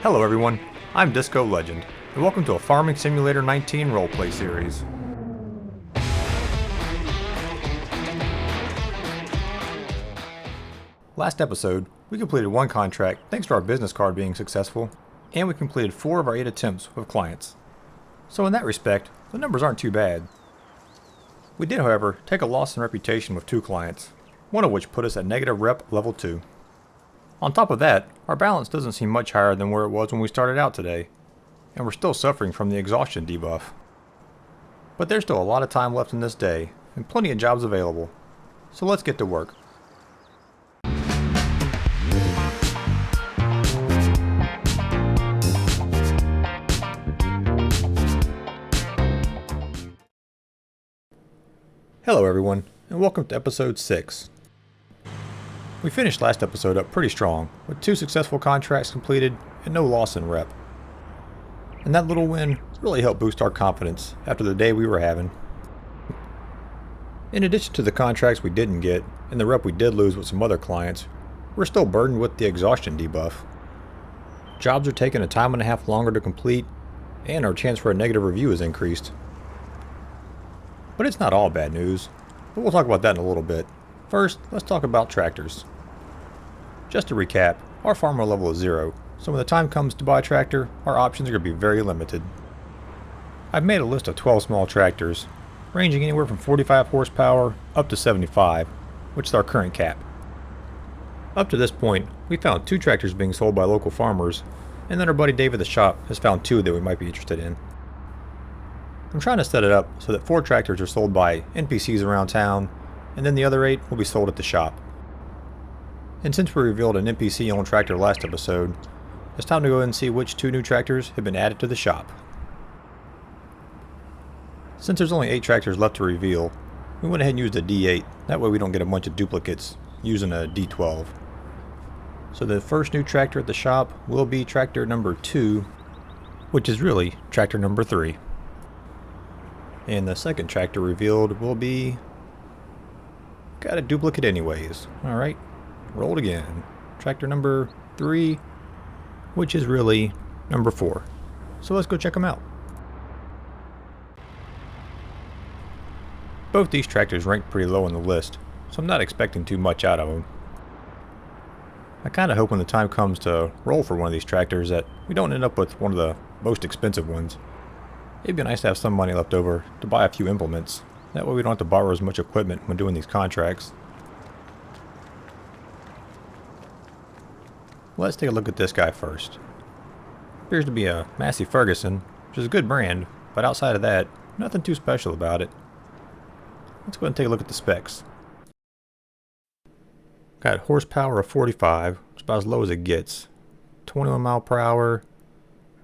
Hello everyone, I'm Disco Legend, and welcome to a Farming Simulator 19 roleplay series. Last episode, we completed one contract thanks to our business card being successful, and we completed 4 of our 8 attempts with clients. So in that respect, the numbers aren't too bad. We did, however, take a loss in reputation with 2 clients, one of which put us at negative rep level 2. On top of that, our balance doesn't seem much higher than where it was when we started out today, and we're still suffering from the exhaustion debuff. But there's still a lot of time left in this day, and plenty of jobs available, so let's get to work. Hello everyone, and welcome to episode 6. We finished last episode up pretty strong, with 2 successful contracts completed and no loss in rep. And that little win really helped boost our confidence after the day we were having. In addition to the contracts we didn't get, and the rep we did lose with some other clients, we're still burdened with the exhaustion debuff. Jobs are taking a time and a half longer to complete, and our chance for a negative review is increased. But it's not all bad news, but we'll talk about that in a little bit. First, let's talk about tractors. Just to recap, our farmer level is 0, so when the time comes to buy a tractor, our options are going to be very limited. I've made a list of 12 small tractors, ranging anywhere from 45 horsepower up to 75, which is our current cap. Up to this point, we found 2 tractors being sold by local farmers, and then our buddy Dave at the shop has found 2 that we might be interested in. I'm trying to set it up so that 4 tractors are sold by NPCs around town, and then the other 8 will be sold at the shop. And since we revealed an NPC-owned tractor last episode, it's time to go ahead and see which 2 new tractors have been added to the shop. Since there's only 8 tractors left to reveal, we went ahead and used a D8, that way we don't get a bunch of duplicates using a D12. So the first new tractor at the shop will be tractor number 2, which is really tractor number 3. And the second tractor revealed will be... got a duplicate anyways. Alright, roll it again. Tractor number 3, which is really number 4. So let's go check them out. Both these tractors rank pretty low on the list, so I'm not expecting too much out of them. I kinda hope when the time comes to roll for one of these tractors that we don't end up with one of the most expensive ones. It'd be nice to have some money left over to buy a few implements. That way we don't have to borrow as much equipment when doing these contracts. Let's take a look at this guy first. Appears to be a Massey Ferguson, which is a good brand, but outside of that, nothing too special about it. Let's go ahead and take a look at the specs. Got horsepower of 45, which is about as low as it gets. 21 mile per hour.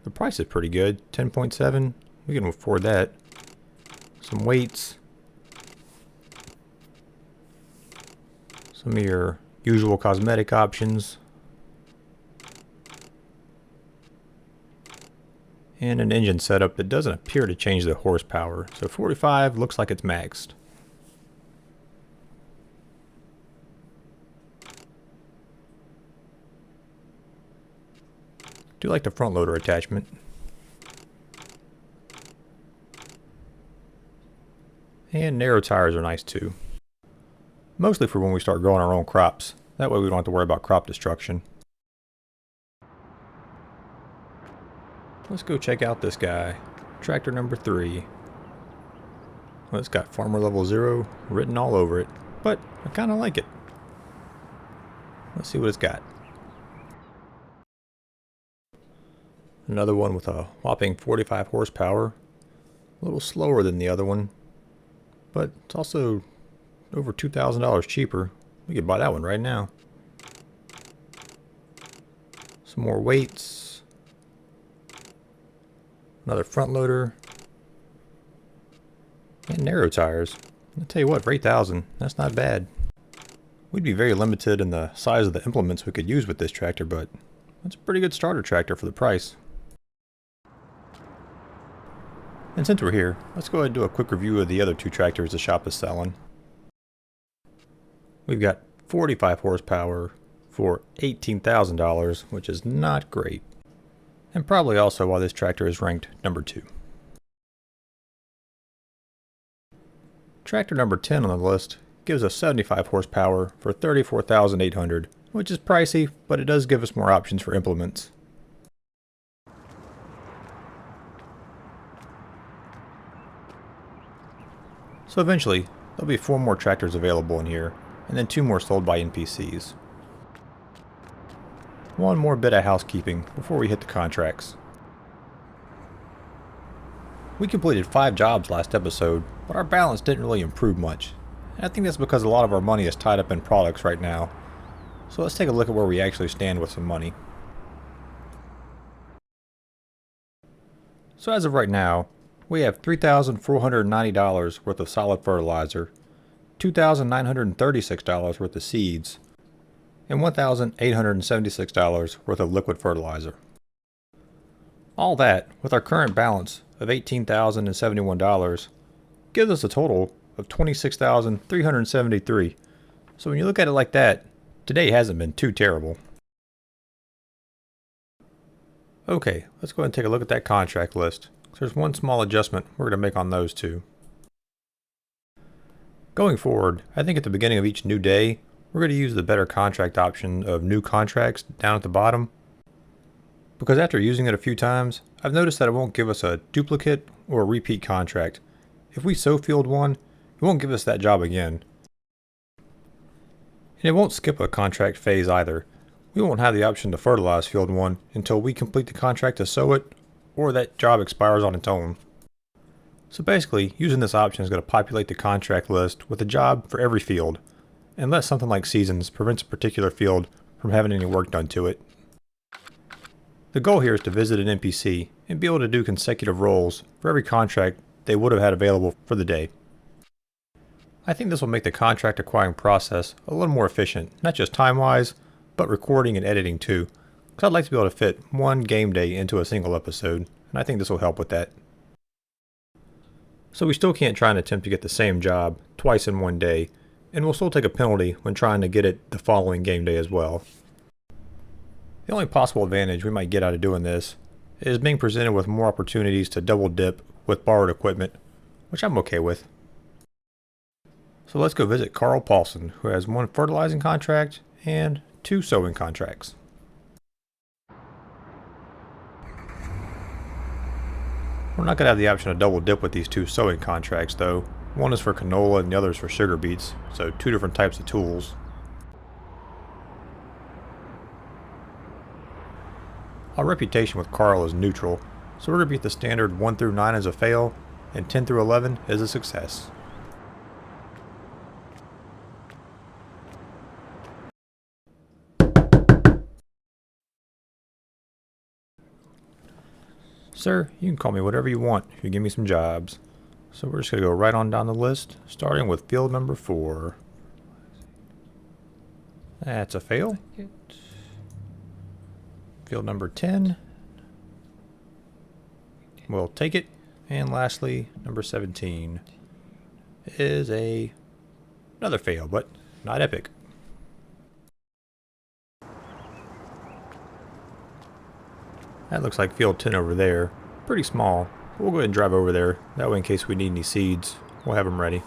The price is pretty good, 10.7. We can afford that. Some weights. Some of your usual cosmetic options. And an engine setup that doesn't appear to change the horsepower. So 45 looks like it's maxed. Do like the front loader attachment. And narrow tires are nice too. Mostly for when we start growing our own crops. That way we don't have to worry about crop destruction. Let's go check out this guy. Tractor number 3. Well, it's got farmer level 0 written all over it, but I kinda like it. Let's see what it's got. Another one with a whopping 45 horsepower. A little slower than the other one, but it's also over $2,000 cheaper. We could buy that one right now. Some more weights. Another front loader. And narrow tires. I'll tell you what, for 8,000, that's not bad. We'd be very limited in the size of the implements we could use with this tractor, but that's a pretty good starter tractor for the price. And since we're here, let's go ahead and do a quick review of the other 2 tractors the shop is selling. We've got 45 horsepower for $18,000, which is not great. and probably also why this tractor is ranked number 2. Tractor number 10 on the list gives us 75 horsepower for $34,800, which is pricey, but it does give us more options for implements. So eventually, there'll be 4 more tractors available in here, and then 2 more sold by NPCs. One more bit of housekeeping before we hit the contracts. We completed 5 jobs last episode, but our balance didn't really improve much. And I think that's because a lot of our money is tied up in products right now. So let's take a look at where we actually stand with some money. So as of right now, we have $3,490 worth of solid fertilizer, $2,936 worth of seeds, and $1,876 worth of liquid fertilizer. All that, with our current balance of $18,071, gives us a total of $26,373. So when you look at it like that, today hasn't been too terrible. Okay, let's go ahead and take a look at that contract list. There's one small adjustment we're going to make on those two. Going forward, I think at the beginning of each new day, we're going to use the better contract option of new contracts down at the bottom. Because after using it a few times, I've noticed that it won't give us a duplicate or a repeat contract. If we so field one, it won't give us that job again. And it won't skip a contract phase either. We won't have the option to fertilize field 1 until we complete the contract to sow it, or that job expires on its own. So basically, using this option is going to populate the contract list with a job for every field, unless something like seasons prevents a particular field from having any work done to it. The goal here is to visit an NPC and be able to do consecutive rolls for every contract they would have had available for the day. I think this will make the contract acquiring process a little more efficient, not just time-wise, but recording and editing too, because I'd like to be able to fit one game day into a single episode, and I think this will help with that. So we still can't try and attempt to get the same job twice in one day, and we'll still take a penalty when trying to get it the following game day as well. The only possible advantage we might get out of doing this is being presented with more opportunities to double dip with borrowed equipment, which I'm okay with. So let's go visit Carl Paulson, who has 1 fertilizing contract and 2 sowing contracts. We're not going to have the option to double dip with these 2 sowing contracts though. One is for canola and the other is for sugar beets, so 2 different types of tools. Our reputation with Carl is neutral, so we're going to beat the standard 1 through 9 as a fail, and 10 through 11 is a success. Sir, you can call me whatever you want if you give me some jobs. So we're just going to go right on down the list, starting with field number 4. That's a fail. Field number 10. We'll take it. And lastly, number 17 is another fail, but not epic. That looks like field 10 over there. Pretty small. We'll go ahead and drive over there. That way in case we need any seeds, we'll have them ready.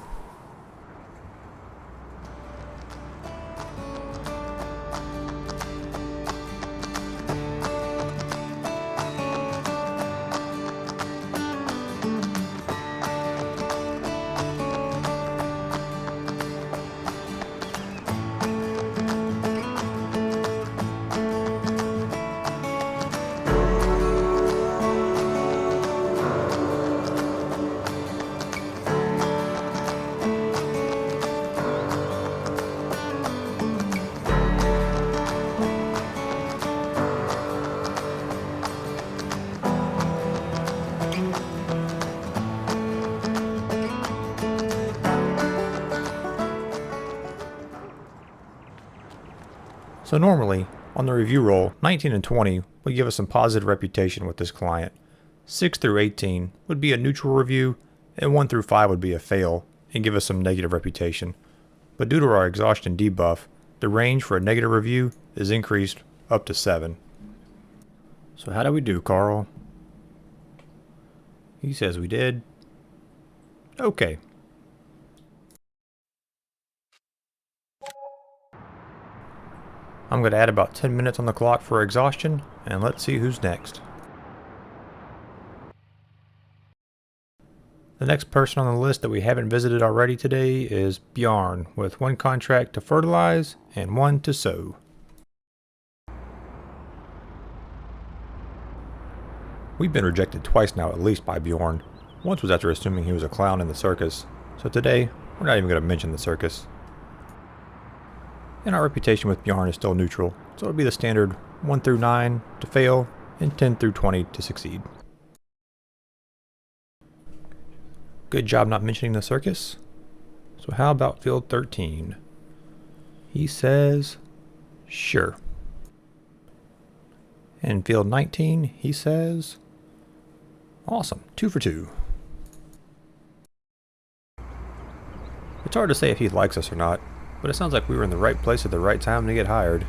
So normally, on the review roll, 19 and 20 would give us some positive reputation with this client. 6 through 18 would be a neutral review, and 1 through 5 would be a fail and give us some negative reputation. But due to our exhaustion debuff, the range for a negative review is increased up to 7. So how did we do, Carl? He says we did. Okay. I'm going to add about 10 minutes on the clock for exhaustion, and let's see who's next. The next person on the list that we haven't visited already today is Bjorn, with 1 contract to fertilize and 1 to sow. We've been rejected twice now at least by Bjorn. Once was after assuming he was a clown in the circus, so today we're not even going to mention the circus. And our reputation with Bjorn is still neutral, so it'll be the standard 1 through 9 to fail and 10 through 20 to succeed. Good job not mentioning the circus. So how about field 13? He says, sure. And field 19, he says, awesome, 2 for 2. It's hard to say if he likes us or not, but it sounds like we were in the right place at the right time to get hired.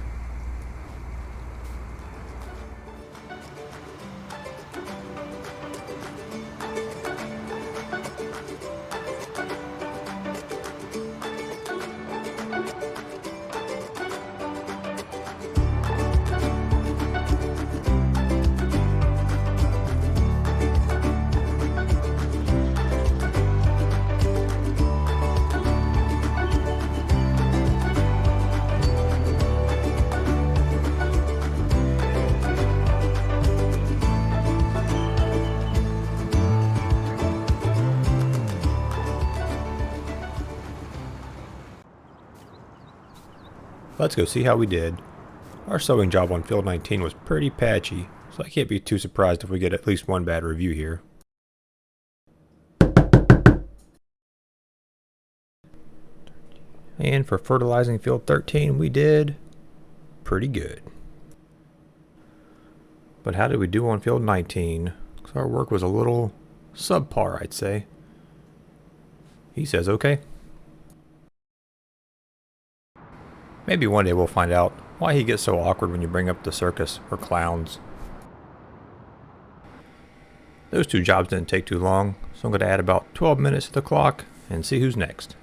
Let's go see how we did. Our sewing job on field 19 was pretty patchy, so I can't be too surprised if we get at least 1 bad review here. And for fertilizing field 13, we did pretty good. But how did we do on field 19? Because our work was a little subpar, I'd say. He says okay. Maybe one day we'll find out why he gets so awkward when you bring up the circus or clowns. Those 2 jobs didn't take too long, so I'm going to add about 12 minutes to the clock and see who's next.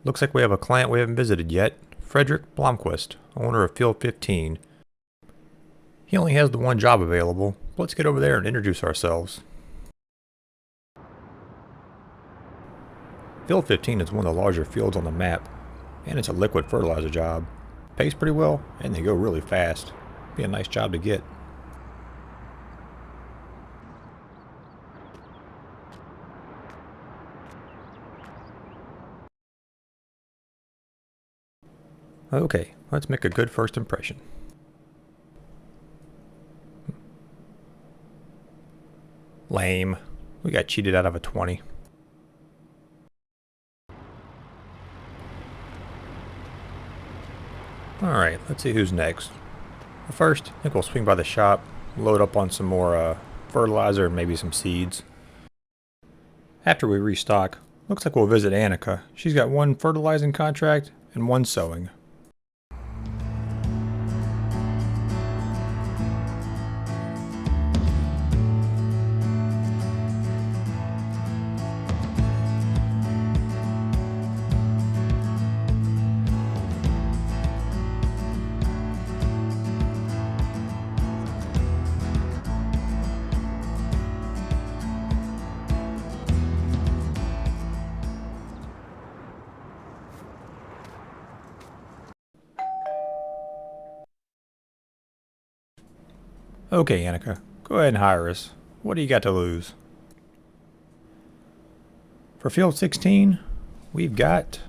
Looks like we have a client we haven't visited yet, Frederick Blomquist, owner of Field 15. He only has the 1 job available. Let's get over there and introduce ourselves. Field 15 is one of the larger fields on the map, and it's a liquid fertilizer job. Pays pretty well, and they go really fast. Be a nice job to get. Okay, let's make a good first impression. Lame. We got cheated out of a 20. Alright, let's see who's next. But first, I think we'll swing by the shop, load up on some more fertilizer and maybe some seeds. After we restock, looks like we'll visit Annika. She's got 1 fertilizing contract and 1 sowing. Okay, Annika, go ahead and hire us. What do you got to lose? For field 16, we've got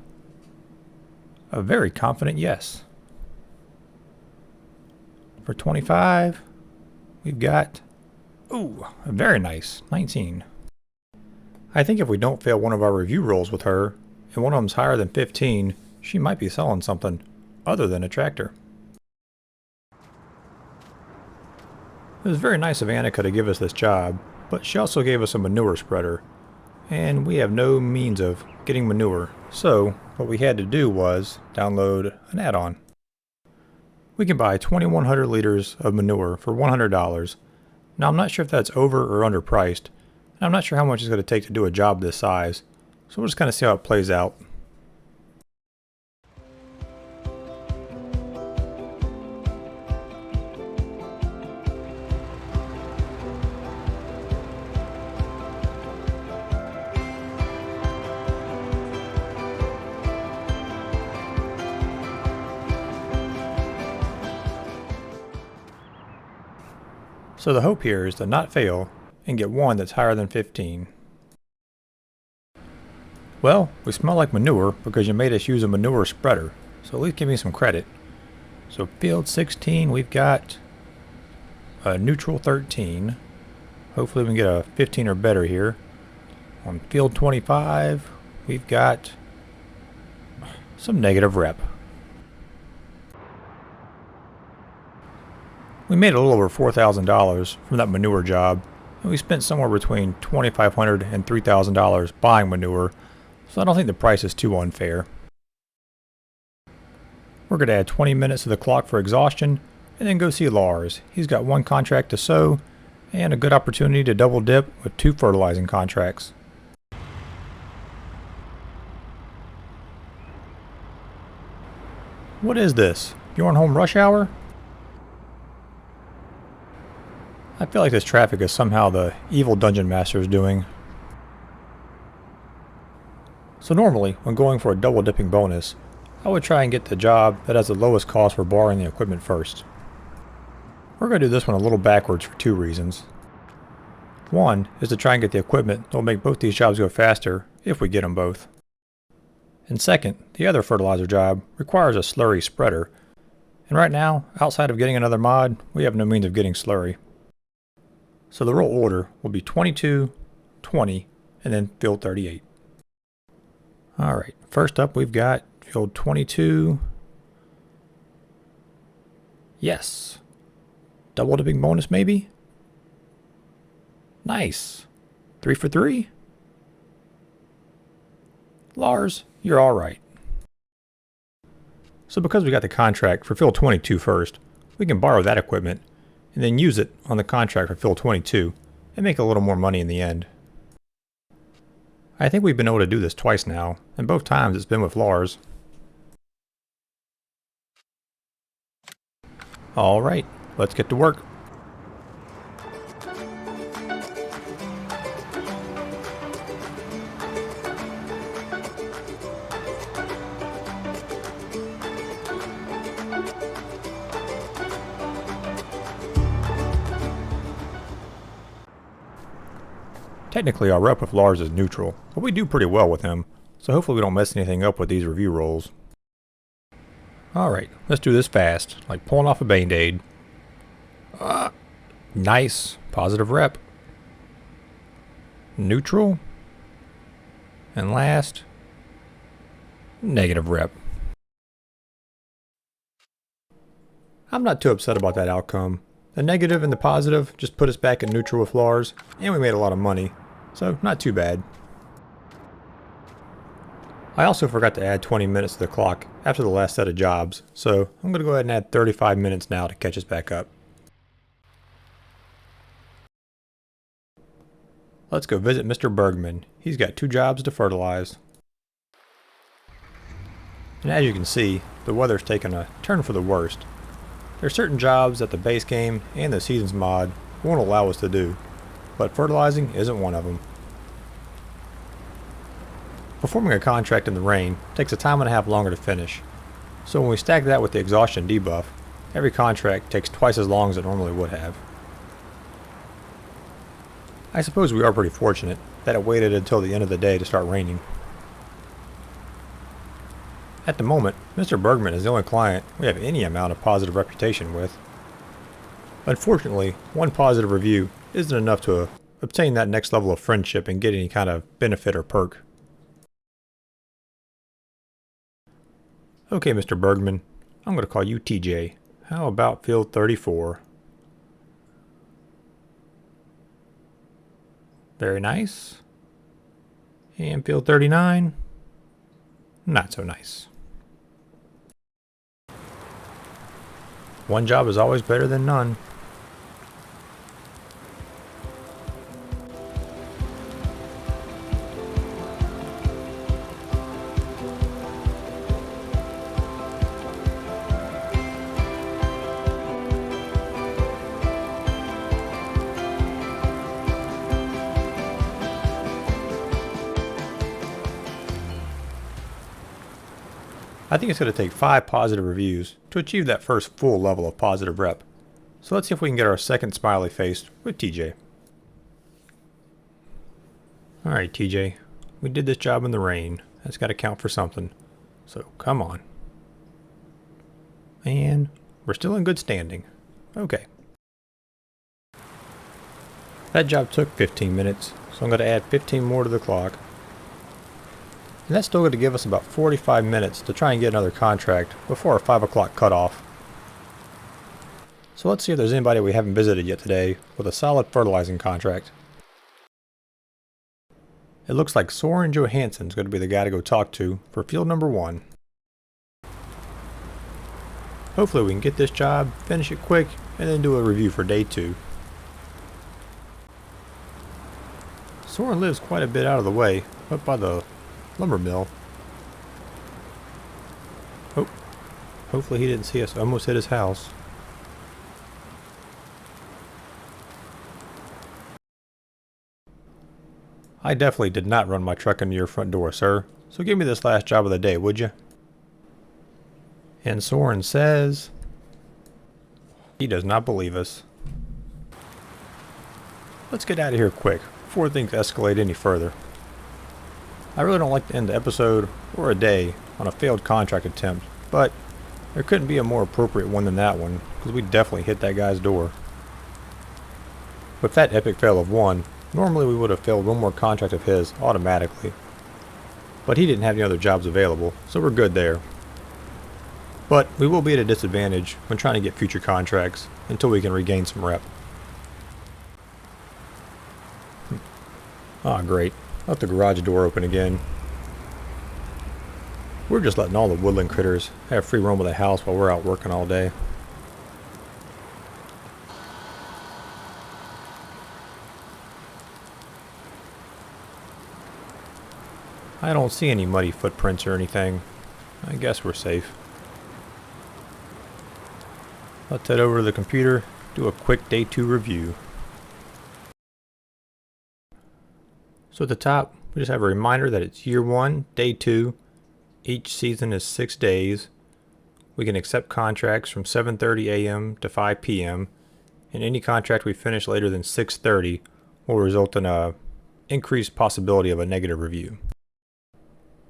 a very confident yes. For 25, we've got, ooh, a very nice 19. I think if we don't fail one of our review rolls with her, and one of them's higher than 15, she might be selling something other than a tractor. It was very nice of Annika to give us this job, but she also gave us a manure spreader, and we have no means of getting manure, so what we had to do was download an add-on. we can buy 2,100 liters of manure for $100. Now I'm not sure if that's over or underpriced, and I'm not sure how much it's going to take to do a job this size, so we'll just kind of see how it plays out. So the hope here is to not fail and get one that's higher than 15. Well, we smell like manure because you made us use a manure spreader, so at least give me some credit. So field 16, we've got a neutral 13. Hopefully we can get a 15 or better here. On field 25, we've got some negative rep. We made a little over $4,000 from that manure job, and we spent somewhere between $2,500 and $3,000 buying manure, so I don't think the price is too unfair. We're going to add 20 minutes to the clock for exhaustion, and then go see Lars. He's got one contract to sow, and a good opportunity to double dip with 2 fertilizing contracts. What is this? Bjornholm rush hour? I feel like this traffic is somehow the evil dungeon master is doing. So normally, when going for a double dipping bonus, I would try and get the job that has the lowest cost for borrowing the equipment first. We're going to do this one a little backwards for 2 reasons. One is to try and get the equipment that will make both these jobs go faster if we get them both. And second, the other fertilizer job requires a slurry spreader, and right now, outside of getting another mod, we have no means of getting slurry. So the roll order will be 22, 20, and then field 38. Alright, first up we've got field 22. Yes. Double dipping bonus maybe? Nice. 3 for 3? Lars, you're alright. So because we got the contract for field 22 first, we can borrow that equipment and then use it on the contract for field 22 and make a little more money in the end. I think we've been able to do this twice now, and both times it's been with Lars. Alright, let's get to work. Technically our rep with Lars is neutral, but we do pretty well with him, so hopefully we don't mess anything up with these review rolls. Alright, let's do this fast, like pulling off a Band-Aid. Nice, positive rep. Neutral. And last, negative rep. I'm not too upset about that outcome. The negative and the positive just put us back in neutral with Lars, and we made a lot of money, so not too bad. I also forgot to add 20 minutes to the clock after the last set of jobs, so I'm going to go ahead and add 35 minutes now to catch us back up. Let's go visit Mr. Bergman. He's got 2 jobs to fertilize. And as you can see, the weather's taken a turn for the worst. There are certain jobs that the base game and the Seasons mod won't allow us to do, but fertilizing isn't one of them. Performing a contract in the rain takes a time and a half longer to finish, so when we stack that with the exhaustion debuff, every contract takes twice as long as it normally would have. I suppose we are pretty fortunate that it waited until the end of the day to start raining. At the moment, Mr. Bergman is the only client we have any amount of positive reputation with. Unfortunately, one positive review isn't enough to obtain that next level of friendship and get any kind of benefit or perk. Okay, Mr. Bergman, I'm going to call you TJ. How about field 34? Very nice. And field 39? Not so nice. One job is always better than none. I think it's going to take 5 positive reviews to achieve that first full level of positive rep. So let's see if we can get our second smiley face with TJ. Alright TJ, we did this job in the rain. That's got to count for something. So come on. And we're still in good standing. Okay. That job took 15 minutes, so I'm going to add 15 more to the clock. And that's still going to give us about 45 minutes to try and get another contract before our 5 o'clock cutoff. So let's see if there's anybody we haven't visited yet today with a solid fertilizing contract. It looks like Soren Johansson's going to be the guy to go talk to for field number 1. Hopefully we can get this job, finish it quick, and then do a review for day 2. Soren lives quite a bit out of the way, up by the lumber mill. Oh, hopefully he didn't see us. Almost hit his house. I definitely did not run my truck into your front door, sir. So give me this last job of the day, would you? And Soren says he does not believe us. Let's get out of here quick before things escalate any further. I really don't like to end the episode or a day on a failed contract attempt, but there couldn't be a more appropriate one than that one, because we definitely hit that guy's door. With that epic fail of 1, normally we would have failed one more contract of his automatically. But he didn't have any other jobs available, so we're good there. But we will be at a disadvantage when trying to get future contracts until we can regain some rep. Ah, great. Left the garage door open again. We're just letting all the woodland critters have free roam of the house while we're out working all day. I don't see any muddy footprints or anything. I guess we're safe. Let's head over to the computer, do a quick day 2 review. So at the top, we just have a reminder that it's year 1, day 2. Each season is 6 days. We can accept contracts from 7:30 a.m. to 5 p.m. and any contract we finish later than 6:30 will result in a increased possibility of a negative review.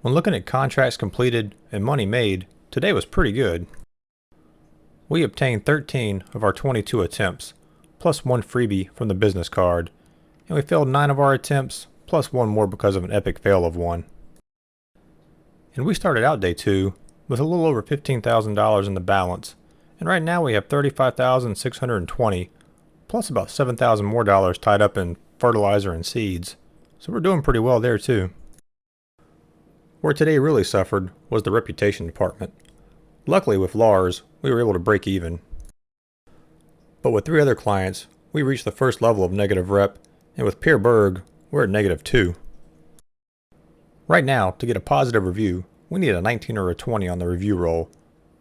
When looking at contracts completed and money made, today was pretty good. We obtained 13 of our 22 attempts, plus 1 freebie from the business card, and we failed 9 of our attempts, plus 1 more because of an epic fail of 1. And we started out day 2 with a little over $15,000 in the balance, and right now we have $35,620, plus about $7,000 more dollars tied up in fertilizer and seeds, so we're doing pretty well there too. Where today really suffered was the reputation department. Luckily with Lars, we were able to break even. But with 3 other clients, we reached the first level of negative rep, and with Pierre Berg, we're at -2. Right now, to get a positive review, we need a 19 or a 20 on the review roll,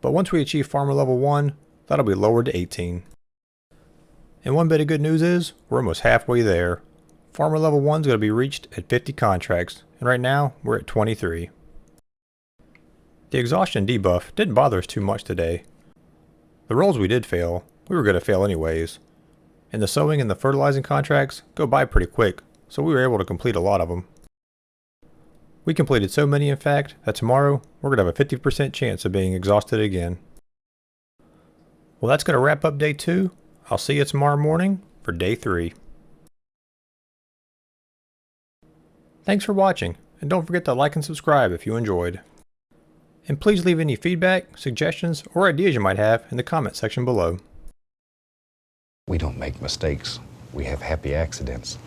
but once we achieve farmer level 1, that'll be lowered to 18. And one bit of good news is, we're almost halfway there. Farmer level 1 is going to be reached at 50 contracts, and right now, we're at 23. The exhaustion debuff didn't bother us too much today. The rolls we did fail, we were going to fail anyways. And the sowing and the fertilizing contracts go by pretty quick, so we were able to complete a lot of them. We completed so many in fact, that tomorrow we're going to have a 50% chance of being exhausted again. Well, that's going to wrap up day 2. I'll see you tomorrow morning for day 3. Thanks for watching, and don't forget to like and subscribe if you enjoyed. And please leave any feedback, suggestions, or ideas you might have in the comment section below. We don't make mistakes. We have happy accidents.